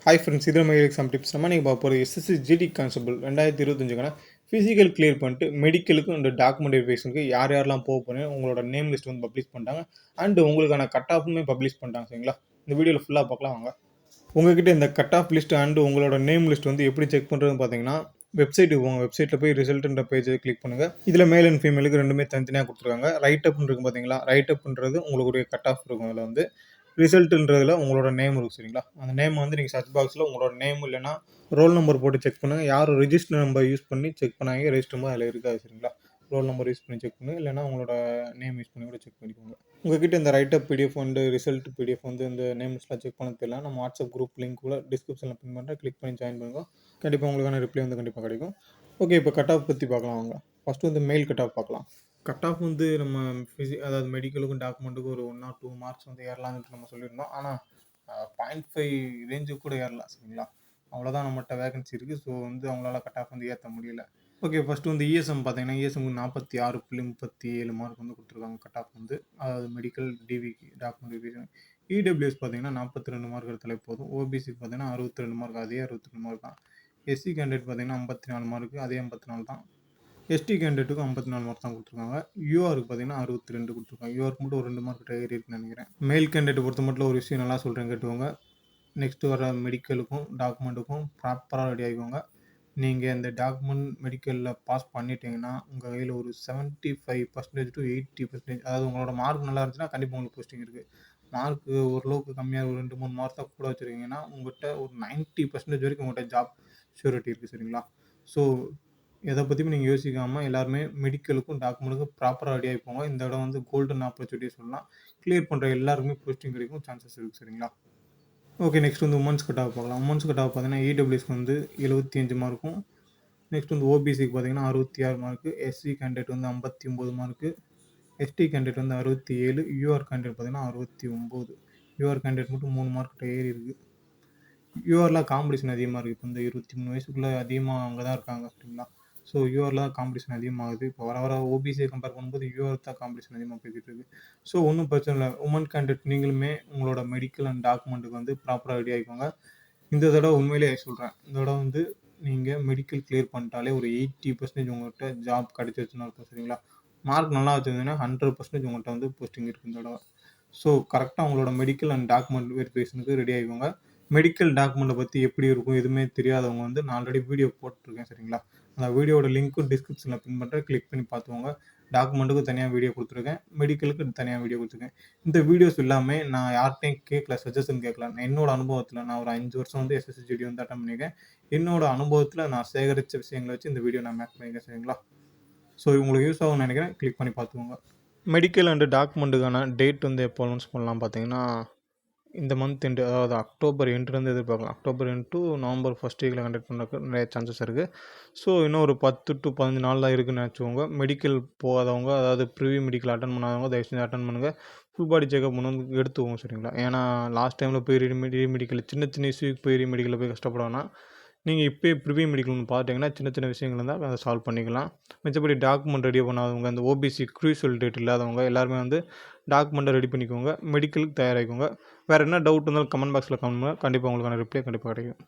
Hi friends, இது நம்ம exam tips. நம்ம நீங்கள் பார்க்க போகிறது எஸ்எஸ்சி ஜிடி கான்ஸ்டபிள் 2025க்கான ஃபிசிக்கல் கிளியர் பண்ணிட்டு மெடிக்கலுக்கும் இந்த டாக்குமெண்ட் வெரிஃபிகேஷனுக்கு யார் யாரெல்லாம் போக போகிறேன் உங்களோட நேம் லிஸ்ட் வந்து பப்ளிஷ் பண்ணிட்டாங்க. அண்ட் உங்களுக்கான கட் ஆஃபுமே பப்ளிஷ் பண்ணிட்டாங்க. சரிங்களா? இந்த வீடியோவில் ஃபுல்லாக பார்க்கலாம் வாங்க. உங்ககிட்ட இந்த கட் ஆஃப் லிஸ்ட் அண்ட் உங்களோட நேம் லிஸ்ட் வந்து எப்படி செக் பண்ணுறதுன்னு பார்த்தீங்கன்னா, வெப்சைட்டுக்கு போங்க. வெப்சைட்டில் போய் ரிசல்ட்ன்ற பேஜை கிளிக் பண்ணுங்கள். இதில் மேல் அண்ட் ஃபீமேலுக்கு ரெண்டுமே தனித்தனியாக கொடுத்துருக்காங்க. ரைட் அப்னு இருக்கும் பார்த்தீங்களா? ரைட் அப்ன்றது உங்களுடைய கட் ஆஃப் இருக்கும். அதில் வந்து ரிசல்ட்டுன்றதுல உங்களோட நேம் இருக்கும். சரிங்களா? அந்த நேம் வந்து நீங்கள் சர்ச் பாக்ஸில் உங்களோட நேம் இல்லைனா ரோல் நம்பர் போட்டு செக் பண்ணுங்கள். யாரும் ரிஜிஸ்டர் நம்பர் யூஸ் பண்ணி செக் பண்ணாங்க, ரெஜிஸ்டர் நம்பர் அதில் இருக்காது. சரிங்களா? ரோல் நம்பர் யூஸ் பண்ணி செக் பண்ணுங்கள், இல்லைனா உங்களோட நேம் யூஸ் பண்ணி கூட செக் பண்ணிக்கோங்க. உங்ககிட்ட இந்த ரைட் அப் பிடிஎஃப் வந்து ரிசல்ட் பிடிஎஃப் வந்து இந்த நேம்ஸ்லாம் செக் பண்ண தெரியல, நம்ம வாட்ஸ்அப் குரூப் லிங்க் கூட டிஸ்கிரிப்ஷனில் பின் பண்ணுறேன். கிளிக் பண்ணி ஜாயின் பண்ணுங்க. கண்டிப்பாக உங்களுக்கான ரிப்ளை வந்து கண்டிப்பாக கிடைக்கும். ஓகே, இப்போ கட் ஆஃப் பற்றி பார்க்கலாம் வாங்க. ஃபஸ்ட்டு வந்து மெயில் கட் ஆஃப் பார்க்கலாம். கட் ஆஃப் வந்து நம்ம அதாவது மெடிக்கலுக்கும் டாக்குமெண்ட்டுக்கும் ஒரு 1 or 2 மார்க்ஸ் வந்து ஏறலாம்னு நம்ம சொல்லியிருந்தோம். ஆனால் 0.5 ரேஞ்சுக்கு கூட ஏறலாம். சரிங்களா? அவ்வளோதான் நம்மகிட்ட வேகன்சி இருக்குது. ஸோ வந்து அவங்களால கட் ஆஃப் வந்து ஏற்ற முடியல. ஓகே, ஃபஸ்ட்டு வந்து இஎஸ்எம் பார்த்தீங்கன்னா, இஎஸ்எம்க்கு 46.37 மார்க் வந்து கொடுத்துருக்காங்க கட் ஆஃப் வந்து. அதாவது மெடிக்கல் டிவிக்கு டாக்குமெண்ட் வெரிஃபிகேஷன். இடபிள்யூஎஸ் பார்த்தீங்கன்னா 42 மார்க் எடுத்தாலே போதும். ஓபிசிக்கு பார்த்தீங்கன்னா 62 மார்க், அதே 62 மார்க் தான். எஸ்சி கேண்டிடேட் பார்த்தீங்கன்னா 54 மார்க்கு, அதே 54 தான். எஸ்டி கேண்டிடேட்டுக்கும் 54 மார்க் தான் கொடுத்துருக்காங்க. யூஆருக்கு பார்த்தீங்கன்னா 62 கொடுத்துருக்காங்க. யூஆருக்கு மட்டும் ஒரு 2 மார்க் ஏறி இருக்குன்னு நினைக்கிறேன். மேல் கேண்டிடேட் பொறுத்த மட்டும் ஒரு விஷயம் நல்லா சொல்கிறேன் கேட்டுக்கோங்க. நெக்ஸ்ட்டு வர மெடிக்கலுக்கும் டாக்குமெண்ட்டுக்கும் ப்ராப்பராக ரெடி ஆகிக்கோங்க. நீங்கள் இந்த டாக்குமெண்ட் மெடிக்கலில் பாஸ் பண்ணிட்டீங்கன்னா உங்கள் கையில் ஒரு 75% to 80%, அதாவது உங்களோட மார்க் நல்லா இருந்துச்சுன்னா கண்டிப்பாக உங்களுக்கு போஸ்டிங் இருக்குது. மார்க்கு ஓரளவுக்கு கம்மியாக ஒரு 2-3 மார்க் தான் கூட வச்சுருக்கீங்கன்னா உங்கள்கிட்ட ஒரு 90% வரைக்கும் உங்கள்கிட்ட ஜாப் ஷூரிட்டி இருக்குது. சரிங்களா? ஸோ எதை பற்றியும் நீங்கள் யோசிக்காமல் எல்லாருமே மெடிக்கலுக்கும் டாக்குமெண்ட்டுக்கும் ப்ராப்பராக ரெடி ஆகிப்போங்க. இந்த இடம் வந்து கோல்டன் ஆப்பர்ச்சுனிட்டி சொல்லலாம். கிளியர் பண்ணுற எல்லாருக்குமே போஸ்டிங் கிடைக்கும் சான்சஸ் இருக்குது. சரிங்களா? ஓகே, நெக்ஸ்ட் வந்து உமன்ஸ் கட் ஆஃப் பார்க்கலாம். உமன்ஸ் கட் ஆஃப் பார்த்தீங்கன்னா இடபிள்யூஎஸ்க்கு வந்து 75 மார்க்கும், நெக்ஸ்ட் வந்து ஓபிசிக்கு பார்த்தீங்கன்னா 66 மார்க்கு, எஸ்சி கேண்டிடேட் வந்து 59 மார்க்கு, எஸ்டி கேண்டிடேட் வந்து 67, யூஆர் கேண்டிடேட் பார்த்தீங்கன்னா 69. யூஆர் கேண்டிடேட் மட்டும் 3 மார்க்கிட்ட ஏறி இருக்குது. யூஆரில் காம்படிஷன் அதிகமாக இருக்குது. இப்போ இந்த 23 வயசுக்குள்ளே அதிகமாக அங்கே தான் இருக்காங்க. சரிங்களா? ஸோ யூஆரில் தான் காம்படிஷன் அதிகமாகுது. இப்போ வர வர ஓபிசியை கம்பேர் பண்ணும்போது யூஆர் தான் காம்படிஷன் அதிகமாக போய்கிட்டு இருக்குது. ஸோ ஒன்றும் பிரச்சனை இல்லை. உமன் கேண்டிடேட் நீங்களுமே உங்களோட மெடிக்கல் அண்ட் டாக்குமெண்ட்டுக்கு வந்து ப்ராப்பராக ரெடி ஆகிக்கோங்க. இந்த தடவை உண்மையிலேயே சொல்கிறேன், இந்த தடவை வந்து நீங்கள் மெடிக்கல் கிளியர் பண்ணிட்டாலே ஒரு 80% உங்கள்கிட்ட ஜாப் கிடைச்சிருச்சுன்னு அர்த்தம். சரிங்களா? மார்க் நல்லா வச்சுருந்தீங்கன்னா 100% உங்கள்கிட்ட வந்து போஸ்டிங் இருக்குது இந்த தடவை. ஸோ கரெக்டாக உங்களோட மெடிக்கல் அண்ட் டாக்குமெண்ட் வெரிஃபிகேஷனுக்கு ரெடி ஆகிக்கோங்க. மெடிக்கல் டாக்குமெண்ட்டை பற்றி எப்படி இருக்கும் எதுவுமே தெரியாதவங்க வந்து நான் ஆல்ரெடி வீடியோ போட்டிருக்கேன். சரிங்களா? அந்த வீடியோட லிங்க்கும் டிஸ்கிரிப்ஷனில் பின் பண்ணுறேன். கிளிக் பண்ணி பார்த்துக்கோங்க. டாக்குமெண்ட்டுக்கு தனியாக வீடியோ கொடுத்துருக்கேன், மெடிக்கலுக்கு தனியாக வீடியோ கொடுத்துருக்கேன். இந்த வீடியோஸ் எல்லாமே நான் யார்கிட்டையும் கேட்கல, சஜஷன் கேட்கல. என்னோட அனுபவத்தில் நான் ஒரு 5 வருஷம் வந்து எஸ்எஸ்சி ஜிடி வந்து அட்டன் பண்ணியிருக்கேன். என்னோட அனுபவத்தில் நான் சேகரித்த விஷயங்களை வச்சு இந்த வீடியோ நான் மேக் பண்ணியிருக்கேன். சரிங்களா? ஸோ உங்களுக்கு யூஸ் ஆகும்னு நினைக்கிறேன். கிளிக் பண்ணி பார்த்துக்கோங்க. மெடிக்கல் அண்டு டாக்குமெண்ட்டுக்கான டேட் வந்து எப்போ அனௌன்ஸ் பண்ணலாம் பார்த்தீங்கன்னா, இந்த மந்த் எண்டு, அதாவது அக்டோபர் எண்டுலேருந்து எதிர்பார்க்கலாம். October end to November first வீக்கில் கண்டக்ட் பண்ணுறதுக்கு நிறைய சான்சஸ் இருக்குது. ஸோ இன்னும் ஒரு 10 to 15 நாள் தான் இருக்குதுன்னு நினச்சிக்கோங்க. மெடிக்கல் போகாதவங்க, அதாவது ப்ரிவியூ மெடிக்கல் அட்டன் பண்ணாதவங்க தயவு செஞ்சு அட்டன் பண்ணுங்கள். ஃபுல் பாடி செக்அப் வந்து எடுத்துவோம். சரிங்களா? ஏன்னா லாஸ்ட் டைமில் போய் ரீமெடிக்கல் சின்ன சின்ன இஷ்யூக்கு போய் ரீமெடிக்கலில் போய் கஷ்டப்படணும்னா நீங்கள் இப்போயே ப்ரிவியூ மெடிக்கல் பார்த்திங்கன்னா சின்ன சின்ன விஷயங்கள் இருந்தால் அதை சால்வ் பண்ணிக்கலாம். மிச்சப்படி டாக்குமெண்ட் ரெடி பண்ணாதவங்க, அந்த ஓபிசி க்ரூஷியல் டேட் இல்லாதவங்க எல்லாருமே வந்து டாக்குமெண்ட்டை ரெடி பண்ணிக்கோங்க. மெடிக்கலுக்கு தயாராகிக்கோங்க. வேறு என்ன டவுட் இருந்தாலும் கமெண்ட் பாக்ஸில் கமெண்ட் பண்ணுங்கள். கண்டிப்பாக உங்களுக்கான ரிப்ளை கண்டிப்பாக கிடைக்கும்.